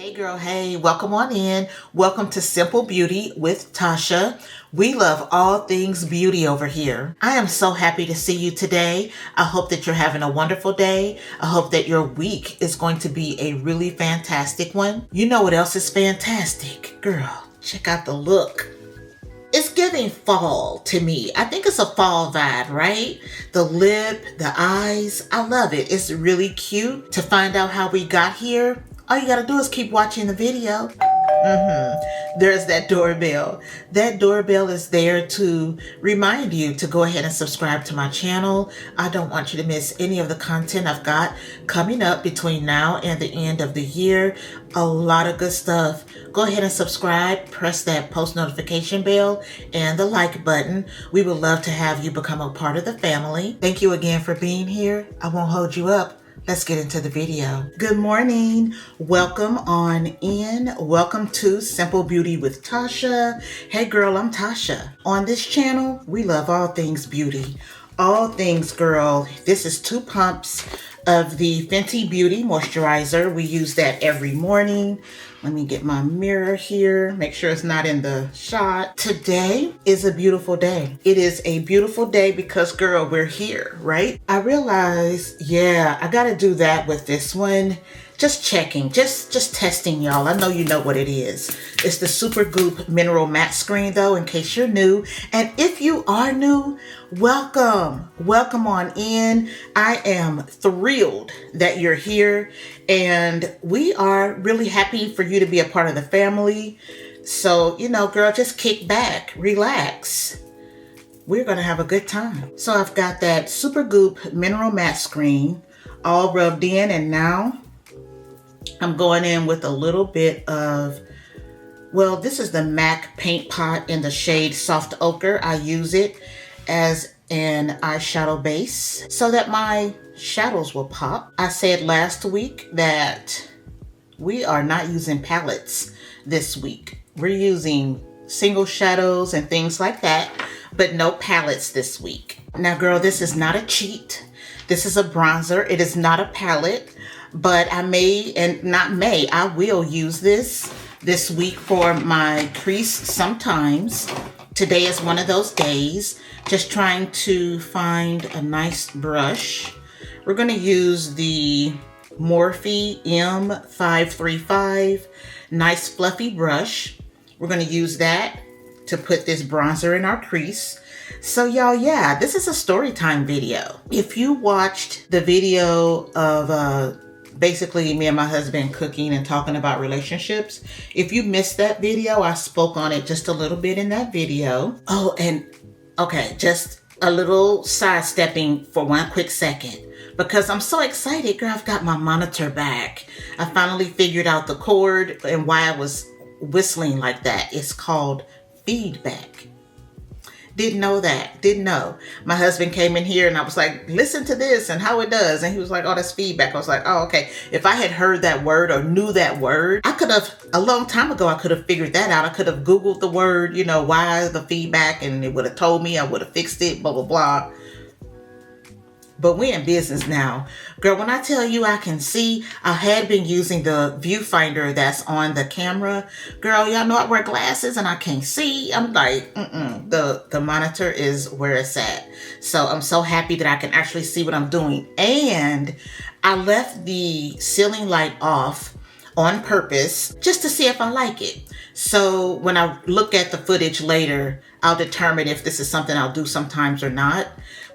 Hey girl, hey, welcome on in. Welcome to Simple Beauty with Tasha. We love all things beauty over here. I am so happy to see you today. I hope that you're having a wonderful day. I hope that your week is going to be a really fantastic one. You know what else is fantastic? Girl, check out the look. It's giving fall to me. I think it's a fall vibe, right? The lip, the eyes, I love it. It's really cute. To find out how we got here, all you gotta do is keep watching the video. There's that doorbell. That doorbell is there to remind you to go ahead and subscribe to my channel. I don't want you to miss any of the content I've got coming up between now and the end of the year. A lot of good stuff. Go ahead and subscribe, press that post notification bell and the like button. We would love to have you become a part of the family. Thank you again for being here. I won't hold you up. Let's get into the video. Good morning. Welcome on in. Welcome to Simple Beauty with Tasha. Hey girl, I'm Tasha. On this channel, we love all things beauty. All things girl. This is 2 pumps of the Fenty Beauty Moisturizer. We use that every morning. Let me get my mirror here. Make sure it's not in the shot. Today is a beautiful day. It is a beautiful day because, girl, we're here, right? I realized, yeah, I gotta do that with this one. Just checking, just testing, y'all. I know you know what it is. It's the Super Goop Mineral Matte Screen, though, in case you're new. And if you are new, welcome. Welcome on in. I am thrilled that you're here. And we are really happy for you to be a part of the family. So, you know, girl, just kick back, relax. We're going to have a good time. So I've got that Super Goop Mineral Matte Screen all rubbed in, and now I'm going in with a little bit of, well, this is the MAC Paint Pot in the shade Soft Ochre. I use it as an eyeshadow base so that my shadows will pop. I said last week that we are not using palettes this week. We're using single shadows and things like that, but no palettes this week. Now, girl, this is not a cheat. This is a bronzer. It is not a palette. But I will use this week for my crease sometimes. Today is one of those days. Just trying to find a nice brush. We're going to use the Morphe M535 nice fluffy brush. We're going to use that to put this bronzer in our crease. So y'all, yeah, this is a story time video. If you watched the video of basically me and my husband cooking and talking about relationships, if you missed that video, I spoke on it just a little bit in that video. Oh, and okay, just a little sidestepping for one quick second, because I'm so excited, girl. I've got my monitor back. I finally figured out the cord and why I was whistling like that. It's called feedback. Didn't know that. Didn't know. My husband came in here and I was like, listen to this and how it does. And he was like, oh, that's feedback. I was like, oh, okay. If I had heard that word or knew that word, I could have, a long time ago, I could have figured that out. I could have Googled the word, you know, why the feedback, and it would have told me. I would have fixed it, blah, blah, blah. But we're in business now. Girl, when I tell you I can see, I had been using the viewfinder that's on the camera. Girl, y'all know I wear glasses and I can't see. I'm like, the monitor is where it's at. So I'm so happy that I can actually see what I'm doing. And I left the ceiling light off on purpose just to see if I like it. So when I look at the footage later, I'll determine if this is something I'll do sometimes or not.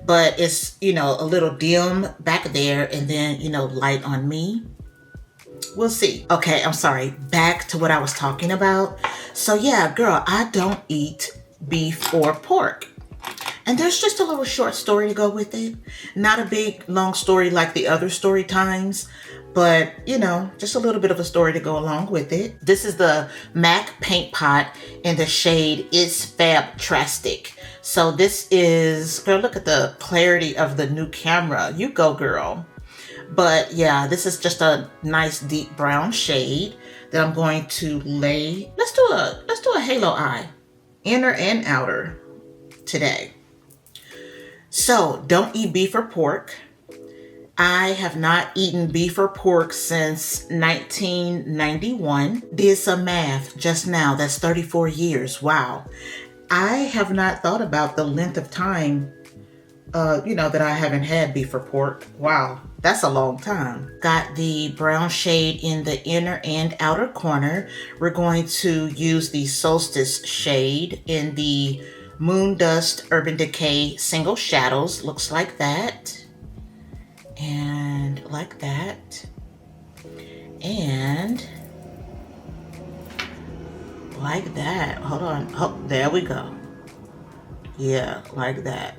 But it's, you know, a little dim back there and then, you know, light on me. We'll see. Okay, I'm sorry. Back to what I was talking about. So yeah, girl, I don't eat beef or pork. And there's just a little short story to go with it. Not a big, long story like the other story times, but, you know, just a little bit of a story to go along with it. This is the MAC Paint Pot in the shade It's Fab-Trastic. So this is, girl, look at the clarity of the new camera. You go, girl. But yeah, this is just a nice deep brown shade that I'm going to lay. Let's do a halo eye, inner and outer today. So don't eat beef or pork. I have not eaten beef or pork since 1991. Did some math just now. That's 34 years. Wow. I have not thought about the length of time, that I haven't had beef or pork. Wow. That's a long time. Got the brown shade in the inner and outer corner. We're going to use the Solstice shade in the Moon Dust Urban Decay Single Shadows. Looks like that. And like that. And like that. Hold on. Oh, there we go. Yeah, like that.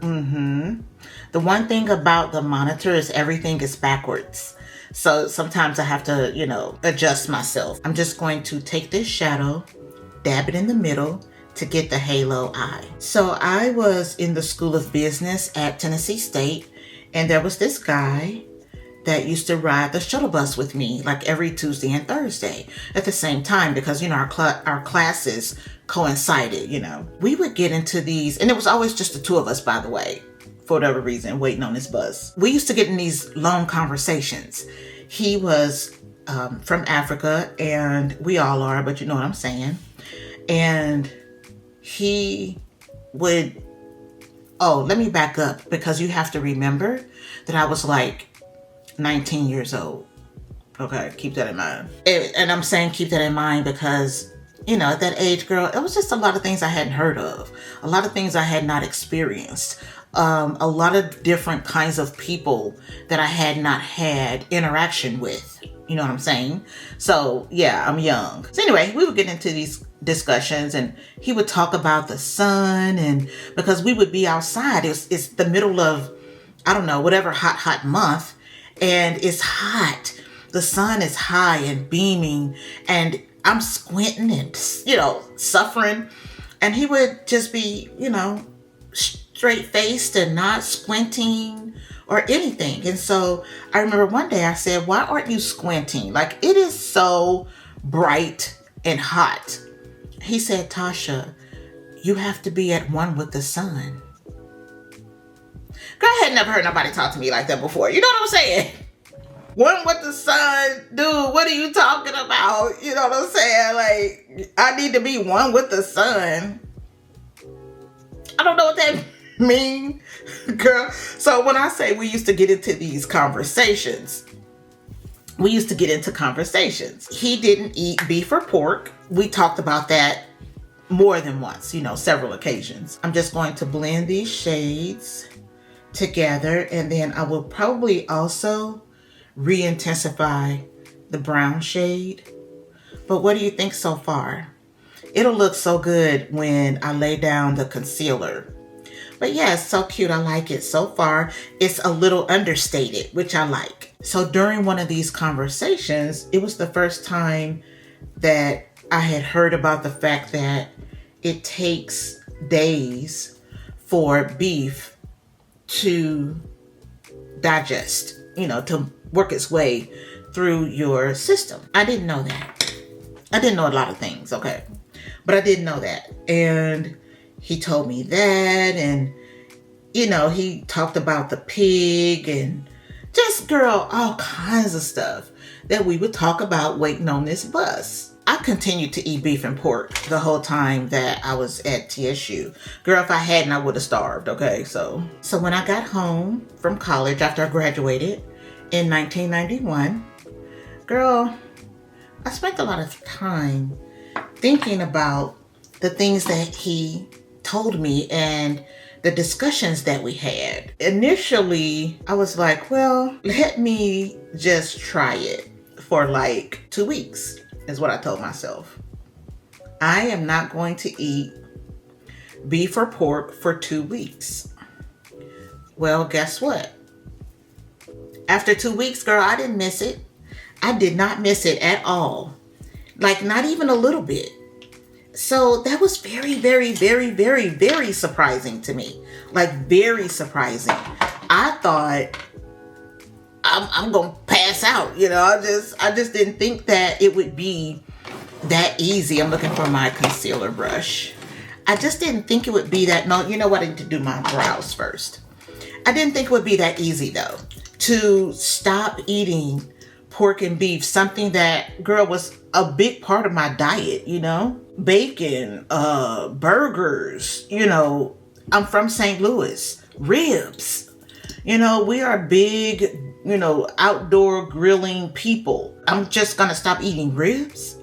The one thing about the monitor is everything is backwards. So sometimes I have to, adjust myself. I'm just going to take this shadow, dab it in the middle to get the halo eye. So I was in the School of Business at Tennessee State, and there was this guy that used to ride the shuttle bus with me like every Tuesday and Thursday at the same time because, our classes coincided, We would get into these, and it was always just the two of us, by the way, for whatever reason, waiting on this bus. We used to get in these long conversations. He was from Africa, and we all are, but you know what I'm saying. And he would, let me back up because you have to remember that I was like 19 years old. Okay, keep that in mind. And I'm saying keep that in mind because, at that age, girl, it was just a lot of things I hadn't heard of. A lot of things I had not experienced. A lot of different kinds of people that I had not had interaction with. You know what I'm saying? So, yeah, I'm young. So anyway, we would get into these discussions and he would talk about the sun, and because we would be outside, it's the middle of, I don't know, whatever hot month, and it's hot. The sun is high and beaming, and I'm squinting and, suffering. And he would just be, straight faced and not squinting or anything. And so I remember one day I said, why aren't you squinting? Like, it is so bright and hot. He said, Tasha, you have to be at one with the sun. Girl, I had never heard nobody talk to me like that before. You know what I'm saying? One with the sun, dude, what are you talking about? You know what I'm saying? Like, I need to be one with the sun. I don't know what that means, girl. So when I say we used to get into these conversations, he didn't eat beef or pork. We talked about that more than once, several occasions. I'm just going to blend these shades together, and then I will probably also re-intensify the brown shade. But what do you think so far? It'll look so good when I lay down the concealer. But yeah, it's so cute. I like it so far. It's a little understated, which I like. So during one of these conversations, it was the first time that I had heard about the fact that it takes days for beef to digest, to work its way through your system. I didn't know that. I didn't know a lot of things, okay? But I didn't know that. And he told me that, and, he talked about the pig and just, girl, all kinds of stuff that we would talk about waiting on this bus. I continued to eat beef and pork the whole time that I was at TSU. Girl, if I hadn't, I would have starved, okay? So when I got home from college after I graduated in 1991, girl, I spent a lot of time thinking about the things that he told me and the discussions that we had. Initially, I was like, well, let me just try it for like 2 weeks, is what I told myself. I am not going to eat beef or pork for 2 weeks. Well, guess what? After 2 weeks, girl, I didn't miss it. I did not miss it at all. Like, not even a little bit. So that was very, very, very, very, very surprising to me. Like, very surprising. I thought I'm gonna pass out, I just didn't think that it would be that easy. I'm looking for my concealer brush. I just didn't think it would be that, no, you know what, I need to do my brows first. I didn't think it would be that easy though. to stop eating pork and beef, something that, girl, was a big part of my diet, you know? Bacon, burgers, you know, I'm from St. Louis, ribs. You know, we are big, you know, outdoor grilling people. I'm just gonna stop eating ribs?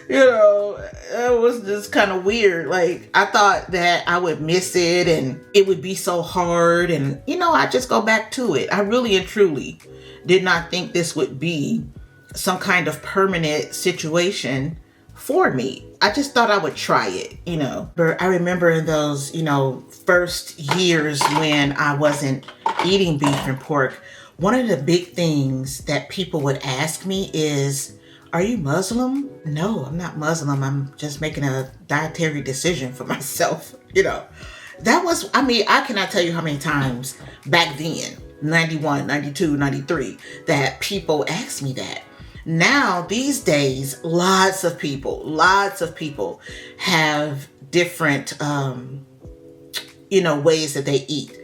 You know, it was just kind of weird. Like, I thought that I would miss it and it would be so hard. And, you know, I just go back to it. I really and truly did not think this would be some kind of permanent situation for me. I just thought I would try it, you know. But I remember in those, you know, first years when I wasn't eating beef and pork, one of the big things that people would ask me is, are you Muslim? No, I'm not Muslim. I'm just making a dietary decision for myself. You know, that was, I mean, I cannot tell you how many times back then, 91, 92, 93, that people asked me that. Now, these days, lots of people have different, you know, ways that they eat.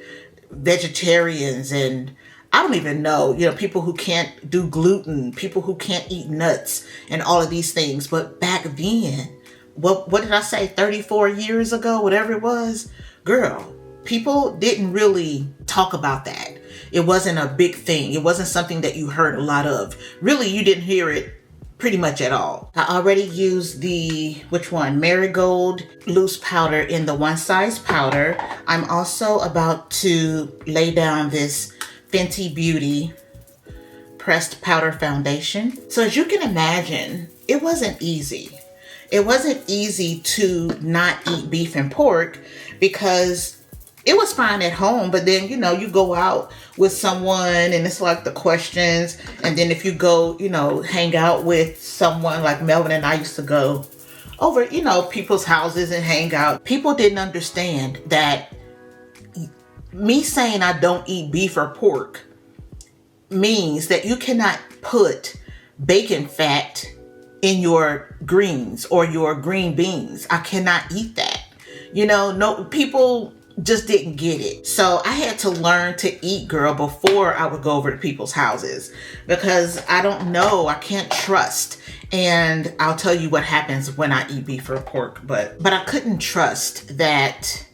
Vegetarians, and I don't even know, you know, people who can't do gluten, people who can't eat nuts and all of these things. But back then, what did I say, 34 years ago, whatever it was, girl, people didn't really talk about that. It wasn't a big thing. It wasn't something that you heard a lot of. Really, you didn't hear it pretty much at all. I already used the, which one? Marigold loose powder in the One Size powder. I'm also about to lay down this Fenty Beauty pressed powder foundation. So as you can imagine, it wasn't easy. It wasn't easy to not eat beef and pork because it was fine at home, but then, you know, you go out with someone and it's like the questions. And then if you go, you know, hang out with someone like Melvin and I used to go over, you know, people's houses and hang out. People didn't understand that me saying I don't eat beef or pork means that you cannot put bacon fat in your greens or your green beans. I cannot eat that. You know, no, people just didn't get it. So I had to learn to eat, girl, before I would go over to people's houses because I don't know, I can't trust. And I'll tell you what happens when I eat beef or pork, but I couldn't trust that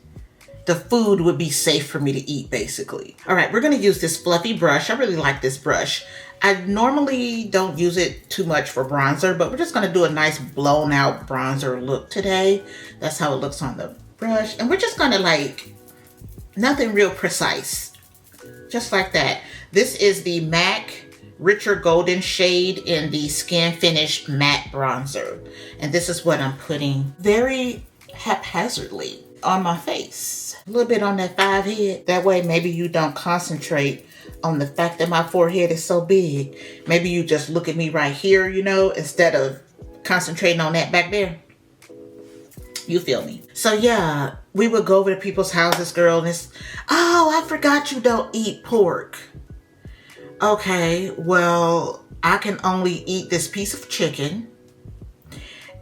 the food would be safe for me to eat, basically. All right, we're gonna use this fluffy brush. I really like this brush. I normally don't use it too much for bronzer, but we're just gonna do a nice blown out bronzer look today. That's how it looks on the brush. And we're just gonna, like, nothing real precise, just like that. This is the MAC Richer Golden shade in the Skin Finish Matte Bronzer. And this is what I'm putting very haphazardly on my face. A little bit on that 5 head. That way maybe you don't concentrate on the fact that my forehead is so big. Maybe you just look at me right here, you know, instead of concentrating on that back there. You feel me? So yeah, we would go over to people's houses, girl, and it's, oh, I forgot you don't eat pork. Okay, well, I can only eat this piece of chicken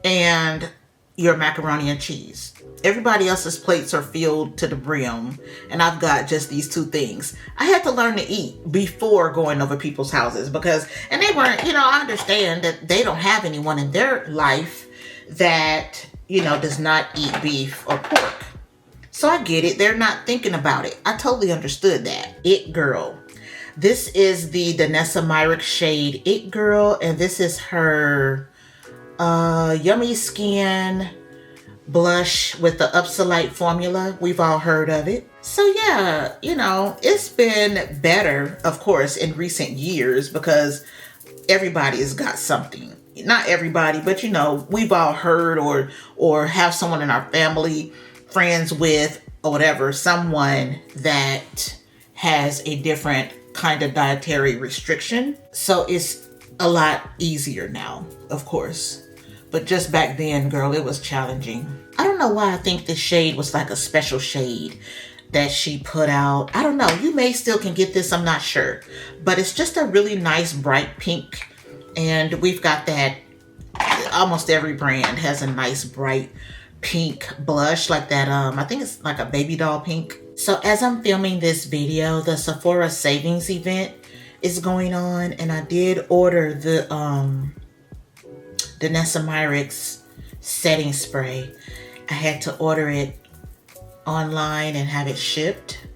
and your macaroni and cheese. Everybody else's plates are filled to the brim, and I've got just these two things. I had to learn to eat before going over people's houses because, and they weren't, you know, I understand that they don't have anyone in their life that, you know, does not eat beef or pork. So I get it. They're not thinking about it. I totally understood that. It Girl. This is the Danessa Myrick shade It Girl, and this is her Yummy Skin blush with the Upsolite formula. We've all heard of it. So yeah, you know, it's been better, of course, in recent years because everybody has got something. Not everybody, but you know, we've all heard or have someone in our family, friends with, or whatever, someone that has a different kind of dietary restriction. So it's a lot easier now, of course. But just back then, girl, it was challenging. I don't know why I think this shade was like a special shade that she put out. I don't know. You may still can get this. I'm not sure. But it's just a really nice bright pink. And we've got that. Almost every brand has a nice bright pink blush like that. I think it's like a baby doll pink. So as I'm filming this video, the Sephora Savings event is going on, and I did order the Nessamyrix setting spray. I had to order it online and have it shipped.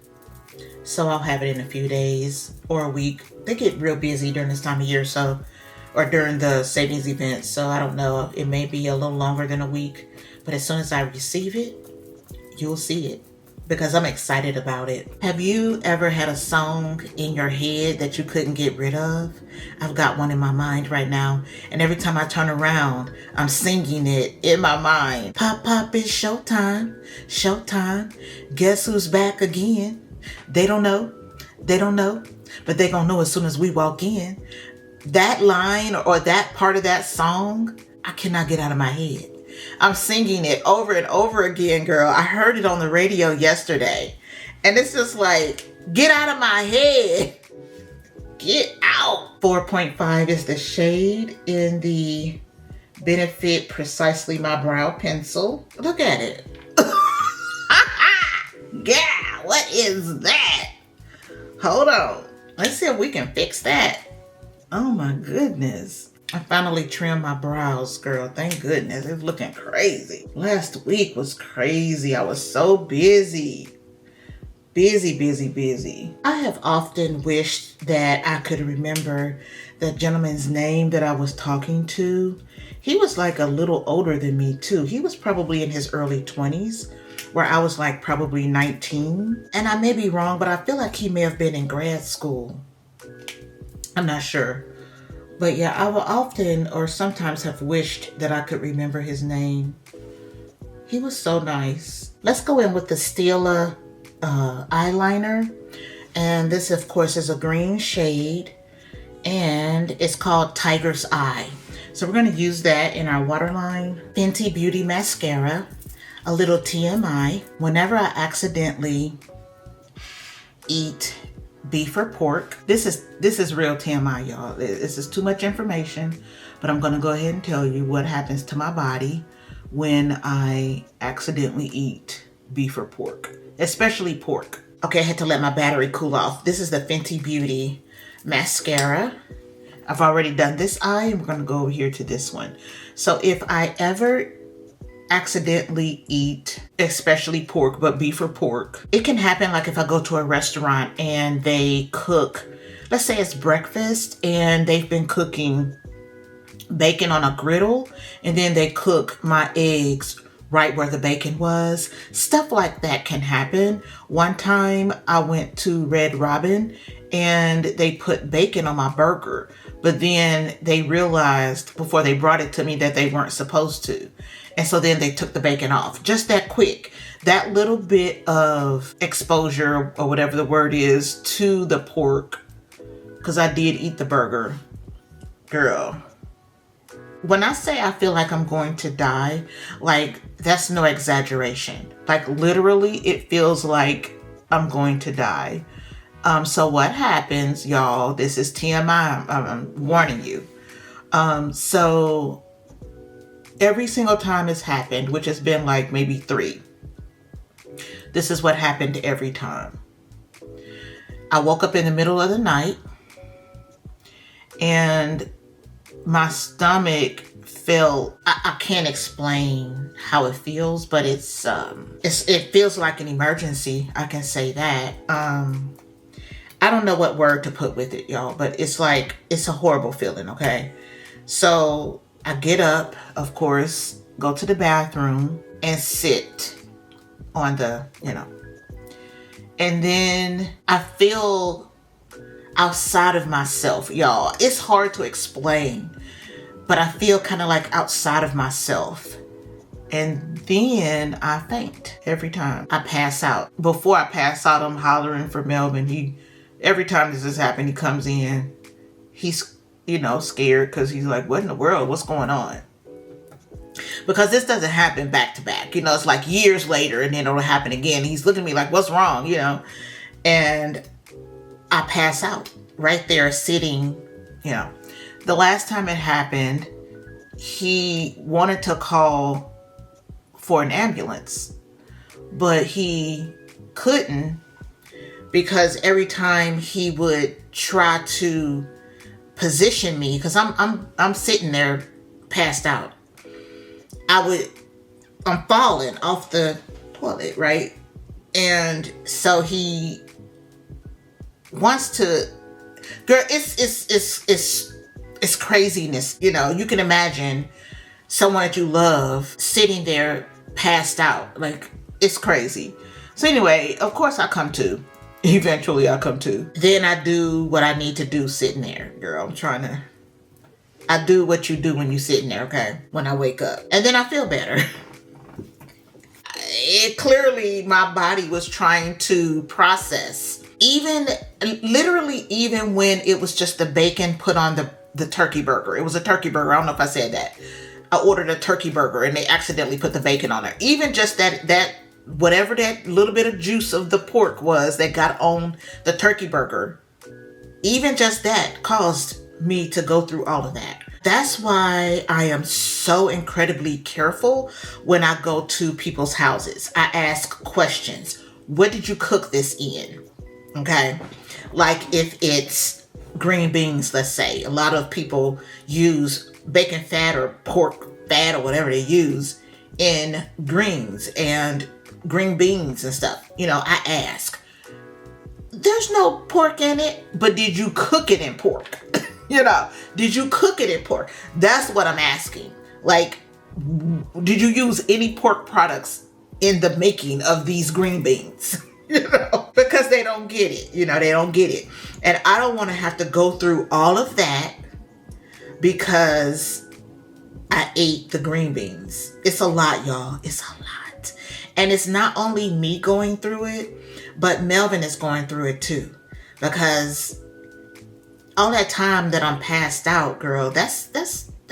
So I'll have it in a few days or a week. They get real busy during this time of year, so, or during the savings event. So I don't know, it may be a little longer than a week, but as soon as I receive it, you'll see it because I'm excited about it. Have you ever had a song in your head that you couldn't get rid of? I've got one in my mind right now, and every time I turn around, I'm singing it in my mind. Pop, pop, it's showtime, showtime. Guess who's back again? They don't know, but they gonna know as soon as we walk in. That line or that part of that song, I cannot get out of my head. I'm singing it over and over again, girl. I heard it on the radio yesterday, and it's just like, get out of my head. Get out. 4.5 is the shade in the Benefit Precisely My Brow Pencil. Look at it. Yeah, what is that? Hold on. Let's see if we can fix that. Oh my goodness. I finally trimmed my brows, girl. Thank goodness. It's looking crazy. Last week was crazy. I was so busy. Busy. I have often wished that I could remember the gentleman's name that I was talking to. He was like a little older than me too. He was probably in his early 20s, where I was like probably 19. And I may be wrong, but I feel like he may have been in grad school. I'm not sure. But yeah, I will often or sometimes have wished that I could remember his name. He was so nice. Let's go in with the Stila eyeliner. And this, of course, is a green shade. And it's called Tiger's Eye. So we're going to use that in our waterline. Fenty Beauty Mascara. A little TMI. Whenever I accidentally eat beef or pork, this is real TMI, y'all. This is too much information, but I'm gonna go ahead and tell you what happens to my body when I accidentally eat beef or pork, especially pork. Okay, I had to let my battery cool off. This is the Fenty Beauty Mascara. I've already done this eye, and we're gonna go over here to this one. So if I ever accidentally eat, especially pork, but beef or pork, it can happen like if I go to a restaurant and they cook, let's say it's breakfast and they've been cooking bacon on a griddle, and then they cook my eggs right where the bacon was. Stuff like that can happen. One time I went to Red Robin and they put bacon on my burger, but then they realized before they brought it to me that they weren't supposed to. And so then they took the bacon off. Just that quick. That little bit of exposure, or whatever the word is, to the pork, because I did eat the burger. Girl. When I say I feel like I'm going to die, like, that's no exaggeration. Like, literally, it feels like I'm going to die. So what happens, y'all, this is TMI, I'm warning you. So every single time it's happened, which has been like maybe 3, this is what happened every time. I woke up in the middle of the night and my stomach felt, I can't explain how it feels, but it feels like an emergency. I can say that. I don't know what word to put with it, y'all, but it's like, it's a horrible feeling, okay? So I get up, of course, go to the bathroom and sit on the, and then I feel outside of myself, y'all. It's hard to explain, but I feel kind of like outside of myself. And then I faint every time. I pass out. Before I pass out, I'm hollering for Melvin. Every time this has happened, he comes in. He's, scared because he's like, what in the world? What's going on? Because this doesn't happen back to back. It's like years later and then it'll happen again. He's looking at me like, what's wrong? And I pass out right there sitting, The last time it happened, he wanted to call for an ambulance, but he couldn't, because every time he would try to position me, because I'm sitting there passed out. I'm falling off the toilet, right? And so he wants to, girl, it's craziness. You know, you can imagine someone that you love sitting there passed out. Like, it's crazy. So anyway, of course I come to. Eventually I come to. Then I do what I need to do sitting there. Girl, I do what you do when you sitting there, okay? When I wake up. And then I feel better. Clearly my body was trying to process. Literally even when it was just the bacon put on the turkey burger. It was a turkey burger. I don't know if I said that. I ordered a turkey burger and they accidentally put the bacon on it. Even just that whatever that little bit of juice of the pork was that got on the turkey burger, even just that caused me to go through all of that. That's why I am so incredibly careful when I go to people's houses. I ask questions. What did you cook this in? Okay. Like if it's green beans, let's say. A lot of people use bacon fat or pork fat or whatever they use in greens and green beans and stuff. You know, I ask. There's no pork in it, but did you cook it in pork? You know, did you cook it in pork? That's what I'm asking. Like, did you use any pork products in the making of these green beans? You know, because they don't get it. You know, they don't get it. And I don't want to have to go through all of that because I ate the green beans. It's a lot, y'all. It's a lot. And it's not only me going through it, but Melvin is going through it too. Because all that time that I'm passed out, girl, that's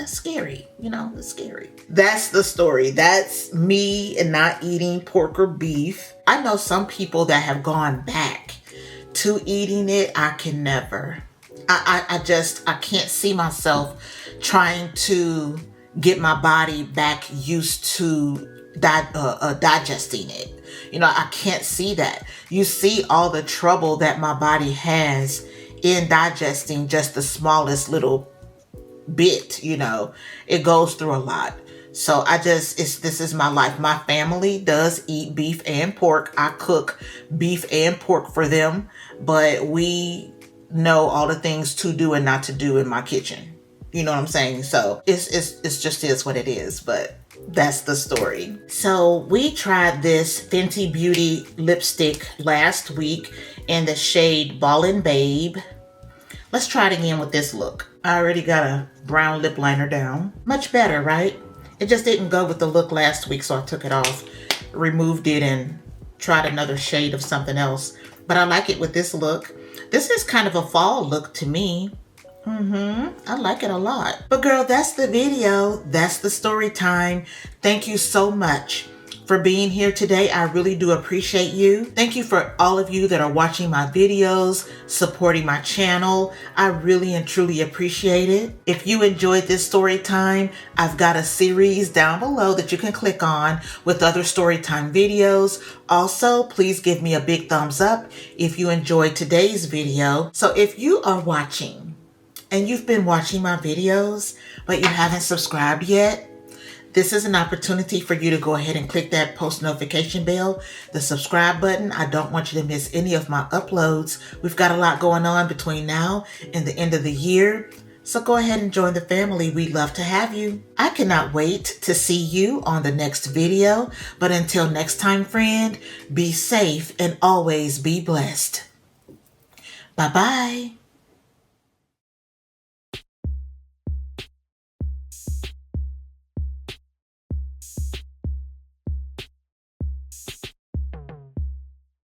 scary. You know, it's scary. That's the story. That's me and not eating pork or beef. I know some people that have gone back to eating it. I can never. I can't see myself trying to get my body back used to digesting it. You know, I can't see that. You see all the trouble that my body has in digesting just the smallest little bit, you know. It goes through a lot. So this is my life. My family does eat beef and pork. I cook beef and pork for them, but we know all the things to do and not to do in my kitchen. You know what I'm saying? So it's just is what it is, but that's the story. So we tried this Fenty Beauty lipstick last week in the shade Ballin' Babe. Let's try it again with this look. I already got a brown lip liner down. Much better, right? It just didn't go with the look last week, so I took it off, removed it, and tried another shade of something else. But I like it with this look. This is kind of a fall look to me. I like it a lot. But girl, that's the video. That's the story time. Thank you so much for being here today. I really do appreciate you. Thank you for all of you that are watching my videos, supporting my channel. I really and truly appreciate it. If you enjoyed this story time, I've got a series down below that you can click on with other story time videos. Also, please give me a big thumbs up if you enjoyed today's video. So if you are watching and you've been watching my videos, but you haven't subscribed yet, this is an opportunity for you to go ahead and click that post notification bell, the subscribe button. I don't want you to miss any of my uploads. We've got a lot going on between now and the end of the year. So go ahead and join the family. We'd love to have you. I cannot wait to see you on the next video. But until next time, friend, be safe and always be blessed. Bye-bye.